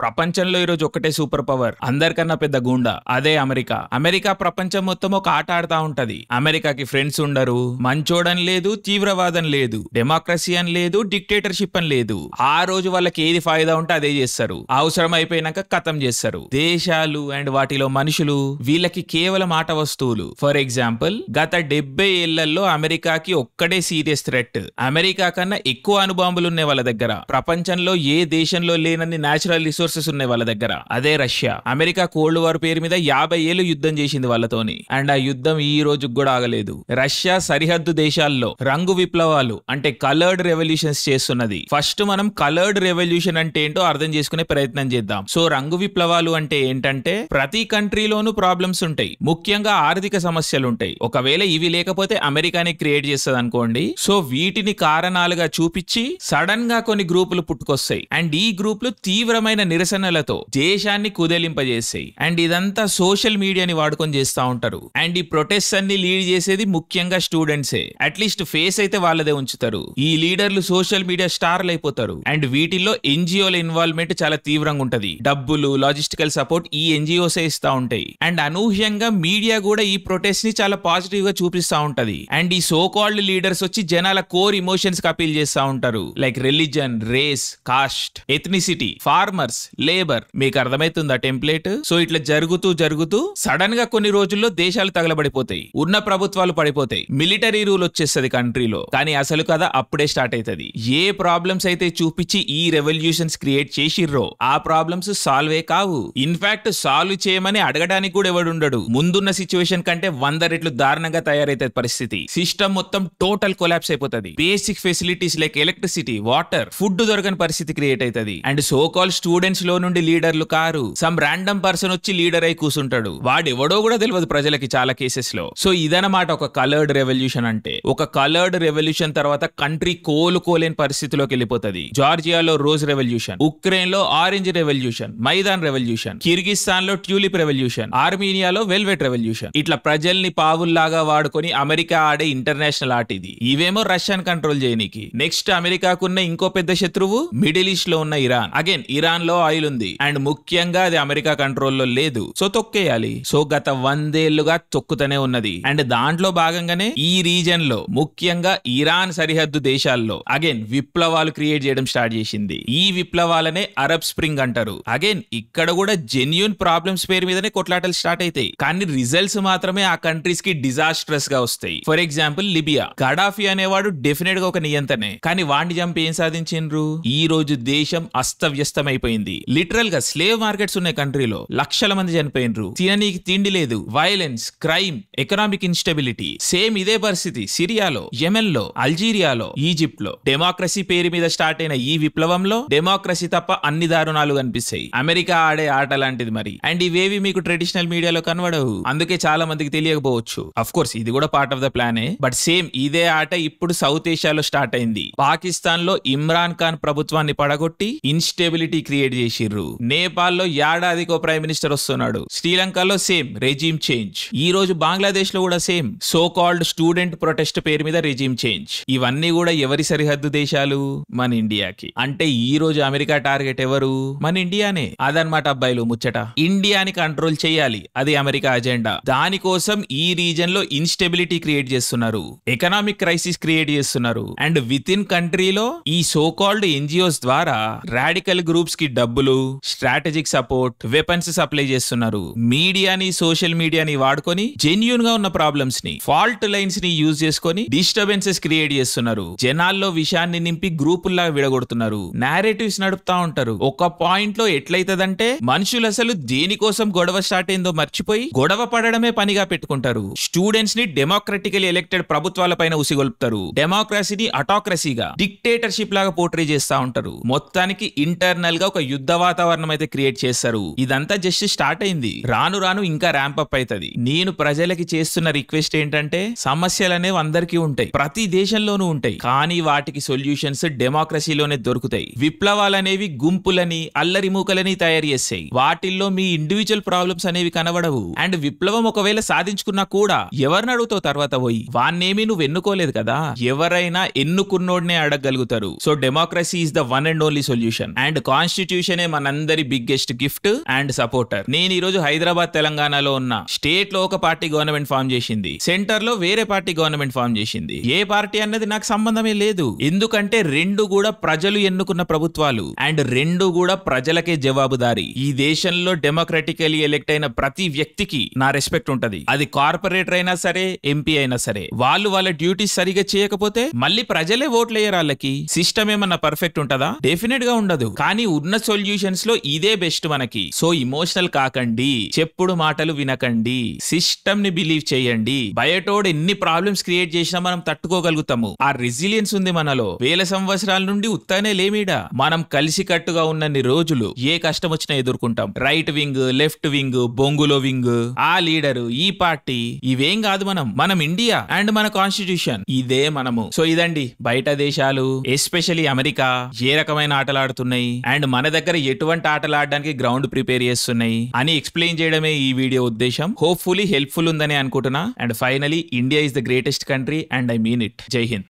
ప్రపంచంలో ఈరోజు ఒక్కటే సూపర్ పవర్, అందరికన్నా పెద్ద గూండా, అదే అమెరికా. అమెరికా ప్రపంచం మొత్తం ఒక ఆట ఆడుతా ఉంటది. అమెరికాకి ఫ్రెండ్స్ ఉండరు, మంచోడని లేదు, తీవ్రవాదం లేదు, డెమోక్రసీ అని లేదు, డిక్టేటర్షిప్ అని లేదు. ఆ రోజు వాళ్ళకి ఏది ఫాయిదా ఉంటే అదే చేస్తారు. అవసరం అయిపోయినాక ఖతం చేస్తారు. దేశాలు అండ్ వాటిలో మనుషులు వీళ్ళకి కేవలం ఆట వస్తువులు. ఫర్ ఎగ్జాంపుల్, గత 70 ఏళ్లలో అమెరికాకి ఒక్కడే సీరియస్ థ్రెట్. అమెరికా కన్నా ఎక్కువ అణుబాంబులు ఉన్నాయి వాళ్ళ దగ్గర. ప్రపంచంలో ఏ దేశంలో లేనన్ని నేచురల్ రిసోర్సెస్ ఉన్నాయి వాళ్ళ దగ్గర. అదే రష్యా. అమెరికా కోల్డ్ వార్ పేరు మీద 50 ఏళ్ళు యుద్ధం చేసింది వాళ్ళతోని. అండ్ ఆ యుద్ధం ఈ రోజు కూడా ఆగలేదు. రష్యా సరిహద్దు దేశాల్లో రంగు విప్లవాలు అంటే కలర్డ్ రెవల్యూషన్స్ చేస్తున్నది. ఫస్ట్ మనం కలర్డ్ రెవల్యూషన్ అంటే ఏంటో అర్థం చేసుకునే ప్రయత్నం చేద్దాం. సో రంగు విప్లవాలు అంటే ఏంటంటే, ప్రతి కంట్రీలోనూ ప్రాబ్లమ్స్ ఉంటాయి, ముఖ్యంగా ఆర్థిక సమస్యలు ఉంటాయి. ఒకవేళ ఇవి లేకపోతే అమెరికానే క్రియేట్ చేస్తుంది అనుకోండి. సో వీటిని కారణాలుగా చూపించి సడన్ గా కొన్ని గ్రూపులు పుట్టుకొస్తాయి. అండ్ ఈ గ్రూపులు తీవ్రమైన నిరసనలతో దేశాన్ని కుదేలింపజేస్తాయి. అండ్ ఇదంతా సోషల్ మీడియాని వాడుకొని చేస్తా ఉంటారు. అండ్ ఈ ప్రొటెస్ట్ అన్ని లీడ్ చేసేది ముఖ్యంగా స్టూడెంట్సే. అట్లీస్ట్ ఫేస్ అయితే వాళ్ళదే ఉంచుతారు. ఈ లీడర్లు సోషల్ మీడియా స్టార్లు అయిపోతారు. అండ్ వీటిల్లో ఎన్జిఓల ఇన్వాల్వ్మెంట్ చాలా తీవ్రంగా ఉంటది. డబ్బులు, లాజిస్టికల్ సపోర్ట్ ఈ ఎన్జిఓసే ఇస్తా ఉంటాయి. అండ్ అనూహ్యంగా మీడియా కూడా ఈ ప్రొటెస్ట్ ని చాలా పాజిటివ్ గా చూపిస్తా ఉంటది. అండ్ ఈ సో కాల్డ్ లీడర్స్ వచ్చి జనాల కోర్ ఇమోషన్స్ కి అపీల్ చేస్తా ఉంటారు. Like religion, race, caste, ethnicity, farmers, labour. మీకు అర్థమైతుందా టెంప్లెట్? సో ఇట్లా జరుగుతూ సడన్ గా కొన్ని రోజుల్లో దేశాలు తగలబడిపోతాయి, ఉన్న ప్రభుత్వాలు పడిపోతాయి, మిలిటరీ రూల్ వచ్చేస్తుంది కంట్రీలో. కానీ అసలు కదా అప్పుడే స్టార్ట్ అవుతుంది. ఏ ప్రాబ్లమ్స్ అయితే చూపించి ఈ రెవల్యూషన్స్ క్రియేట్ చేసిర్రో ఆ ప్రాబ్లమ్స్ సాల్వే కావు. ఇన్ఫాక్ట్ సాల్వ్ చేయమని అడగడానికి కూడా ఎవడుండడు. ముందున్న సిచ్యువేషన్ కంటే 100 రెట్లు దారుణంగా తయారైతే పరిస్థితి. సిస్టమ్ మొత్తం టోటల్ కొలాప్స్ అయిపోతుంది. Basic facilities like electricity, water, food దొరకని పరిస్థితి క్రియేట్ అవుతుంది. అండ్ సో కాల్ స్టూడెంట్స్ లో నుండి లీడర్లు కారు, సమ్ ర్యాండమ్ పర్సన్ వచ్చి లీడర్ అయి కూర్చుంటాడు. వాడెవడో కూడా తెలియదు ప్రజలకి చాలా కేసెస్ లో. సో ఇదన్నమాట ఒక కలర్డ్ రెవల్యూషన్ అంటే. ఒక కలర్డ్ రెవల్యూషన్ తర్వాత కంట్రీ కోలుకోలేని పరిస్థితిలోకి వెళ్ళిపోతుంది. జార్జియాలో రోజ్ రెవల్యూషన్, ఉక్రెయిన్ లో orange revolution, Maidan revolution, Kyrgyzstan లో ట్యూలిప్ రెవల్యూషన్, ఆర్మీనియాలో వెల్వెట్ రెవల్యూషన్. ఇట్లా ప్రజల్ని పావుల్లాగా వాడుకొని అమెరికా ఆడే ఇంటర్నేషనల్ ఆట ఇది. ఇవేమో రష్యాని కంట్రోల్ చేయనీకి. నెక్స్ట్ అమెరికాకున్న ఇంకో పెద్ద శత్రువు మిడిల్ ఈస్ట్ లో ఉన్న ఇరాన్. అగైన్ ఇరాన్ లో ఆయిల్ ఉంది అండ్ ముఖ్యంగా అది అమెరికా కంట్రోల్లో లేదు. సో తొక్కేయాలి. సో గత 100 ఏళ్లుగా తొక్కుతూనే ఉన్నది. అండ్ దాంట్లో భాగంగానే ఈ రీజన్ లో ముఖ్యంగా ఇరాన్ సరిహద్దు దేశాల్లో అగైన్ విప్లవాలు క్రియేట్ చేయడం స్టార్ట్ చేసింది. ఈ విప్లవాలనే అరబ్ స్ప్రింగ్ అంటారు. అగైన్ ఇక్కడ కూడా జెన్యూన్ ప్రాబ్లమ్స్ పేరు మీదనే కొట్లాటలు స్టార్ట్ అవుతాయి. కానీ రిజల్ట్స్ మాత్రమే ఆ కంట్రీస్ కి డిజాస్ట్రస్ గా వస్తాయి. For example Libya. గడాఫీ అనేవాడు డెఫినెట్ గా ఒక నియంత్రణే. కానీ వాడిని చంపి ఏం సాధించిండ్రు? ఈ రోజు దేశం అస్తవ్యస్తం అయిపోయింది. లిటరల్ గా స్లేవ్ మార్కెట్స్ ఉన్నాయి కంట్రీలో. లక్షల మంది చనిపోయినరు. తిననీకి తిండి లేదు. Violence, crime, economic instability. Same ఇదే పరిస్థితి సిరియాలో, యెమెన్ లో, అల్జీరియాలో, ఈజిప్ట్ లో. డెమోక్రసీ పేరు మీద స్టార్ట్ అయిన ఈ విప్లవంలో డెమోక్రసీ తప్ప అన్ని దారుణాలు కనిపిస్తాయి. అమెరికా ఆడే ఆట లాంటిది మరి. అండ్ ఇవేవి మీకు ట్రెడిషనల్ మీడియాలో కనబడవు. అందుకే చాలా మందికి తెలియకపోవచ్చు. అఫ్ కోర్స్ ఇది కూడా పార్ట్ ఆఫ్ ద ప్లానే. బట్ సేమ్ ఇదే ఆట ఇప్పుడు సౌత్ ఏషియాలో స్టార్ట్ అయింది. పాకిస్తాన్ లో ఇమ్రాన్ ఖాన్ ప్రభుత్వాన్ని పడగొట్టి ఇన్స్టెబిలిటీ క్రియేట్ చేసిర్రు. నేపాల్ లో ఏడాదికో ప్రైమ్ మినిస్టర్ వస్తున్నాడు. శ్రీలంకలో సేమ్ రెజీమ్ చేంజ్. ఈ రోజు బంగ్లాదేశ్ లో కూడా same so called student protest పేరు మీద రెజీమ్ చేంజ్. ఇవన్నీ కూడా ఎవరి సరిహద్దు దేశాలు? మన ఇండియాకి. అంటే ఈ రోజు అమెరికా టార్గెట్ ఎవరు? మన ఇండియానే. అదనమాట అబ్బాయిలు ముచ్చట. ఇండియాని కంట్రోల్ చేయాలి, అది అమెరికా అజెండా. దానికోసం ఈ రీజన్ లో ఇన్స్టెబిలిటీ క్రియేట్ చేస్తున్నారు, ఎకనామిక్ క్రైసిస్ క్రియేట్ చేస్తున్నారు. అండ్ విత్ ఇన్ కంట్రీలో ఈ సో కాల్డ్ ఎన్జిఓస్ ద్వారా రాడికల్ గ్రూప్స్ కి డబ్బులు, స్ట్రాటజిక్ సపోర్ట్, వెపన్స్ సప్లై చేస్తున్నారు. మీడియాని, సోషల్ మీడియాని వాడుకొని జెన్యూన్ గా ఉన్న ప్రాబ్లమ్స్ ని, ఫాల్ట్ లైన్స్ ని యూజ్ చేసుకొని డిస్టర్బెన్సెస్ క్రియేట్ చేస్తున్నారు. జనాల్లో విషయాన్ని నింపి గ్రూపుల్లా విడగొడుతున్నారు. నారేటివ్స్ నడుపుతా ఉంటారు. ఒక పాయింట్ లో ఎట్లయితదంటే మనుషులు అసలు దేనికోసం గొడవ స్టార్ట్ అయిందో మర్చిపోయి గొడవ పడడమే పనిగా పెట్టుకుంటారు. స్టూడెంట్స్ ని డెమోక్రటికలీ ఎలెక్టెడ్ ప్రభుత్వాల పైన ఉసిగొల్పుతారు. డెమోక్రసీని అటాక్రసీగా, డిక్టేటర్షిప్ లాగా పోర్ట్రే చేస్తా ఉంటారు. మొత్తానికి ఇంటర్నల్ గా ఒక యుద్ధ వాతావరణం అయితే క్రియేట్ చేస్తారు. ఇదంతా జస్ట్ స్టార్ట్ అయింది. రాను రాను ఇంకా ర్యాంప్ అప్ అవుతుంది. నేను ప్రజలకి చేస్తున్న రిక్వెస్ట్ ఏంటంటే, సమస్యలు అనేవి అందరికీ ఉంటాయి, ప్రతి దేశంలోనూ ఉంటాయి. కానీ వాటికి సొల్యూషన్స్ డెమోక్రసీలోనే దొరుకుతాయి. విప్లవాలు అనేవి గుంపులని, అల్లరి మూకలని తయారు చేస్తాయి. వాటిల్లో మీ ఇండివిజువల్ ప్రాబ్లమ్స్ అనేవి కనబడవు. అండ్ విప్లవం ఒకవేళ సాధించుకున్నా కూడా ఎవరిని అడుగుతావు తర్వాత పోయి? వాన్నేమి నువ్వు ఎన్నుకోలేదు కదా. ఎవరైనా ఎన్నుకున్నోడ్నే అడగగలుగుతారు. So democracy is the one and only solution. And constitution కాన్స్టిట్యూషనే మనందరి బిగ్గెస్ట్ గిఫ్ట్ అండ్ సపోర్టర్. నేను ఈ రోజు హైదరాబాద్ తెలంగాణలో ఉన్న స్టేట్ లో ఒక పార్టీ గవర్నమెంట్ ఫామ్ చేసింది, సెంటర్ లో వేరే పార్టీ గవర్నమెంట్ ఫామ్ చేసింది. ఏ పార్టీ అన్నది నాకు సంబంధమే లేదు, ఎందుకంటే రెండు కూడా ప్రజలు ఎన్నుకున్న ప్రభుత్వాలు అండ్ రెండు కూడా ప్రజలకే జవాబుదారీ. ఈ దేశంలో డెమోక్రటికలీ ఎలెక్ట్ అయిన ప్రతి వ్యక్తికి నా రెస్పెక్ట్ ఉంటది. అది కార్పొరేటర్ అయినా సరే, ఎంపీ అయినా సరే. వాళ్ళు వాళ్ళ డ్యూటీస్ సరిగా చేయకపోతే మళ్ళీ ప్రజలే ఓట్లు వేయరు వాళ్ళకి. సిస్టమ్ ఏమన్నా పర్ఫెక్ట్ ఉంటదా? డెఫినెట్ గా ఉండదు. కానీ ఉన్న సొల్యూషన్స్ లో ఇదే బెస్ట్ మనకి. సో ఇమోషనల్ కాకండి, చెప్పుడు మాటలు వినకండి, సిస్టమ్ ని బిలీవ్ చేయండి. బయటోడు ఎన్ని ప్రాబ్లమ్స్ క్రియేట్ చేసినా మనం తట్టుకోగలుగుతాము. ఆ రెసిలియన్స్ ఉంది మనలో. వేల సంవత్సరాల నుండి ఉత్తనే లేమీడా. మనం కలిసి కట్టుగా ఉన్నన్ని రోజులు ఏ కష్టం వచ్చినా ఎదుర్కొంటాం. రైట్ వింగ్, లెఫ్ట్ వింగ్, బొంగులో వింగ్, ఆ లీడరు, ఈ పార్టీ, ఇవేం కాదు. మనం ఇండియా అండ్ మన కాన్స్టిట్యూషన్, ఇదే మనము. సో ఇదండి బయట దేశాలు, ఎస్పెషల్లీ అమెరికా ఏ రకమైన ఆటలు ఆడుతున్నాయి అండ్ మన దగ్గర ఎటువంటి ఆటలు ఆడడానికి గ్రౌండ్ ప్రిపేర్ చేస్తున్నాయి అని ఎక్స్ప్లెయిన్ చేయడమే ఈ వీడియో ఉద్దేశం. హోప్ఫుల్లీ హెల్ప్ఫుల్ ఉందని అనుకుంటున్నా. And finally, India is the greatest country and I mean it. జై హింద్.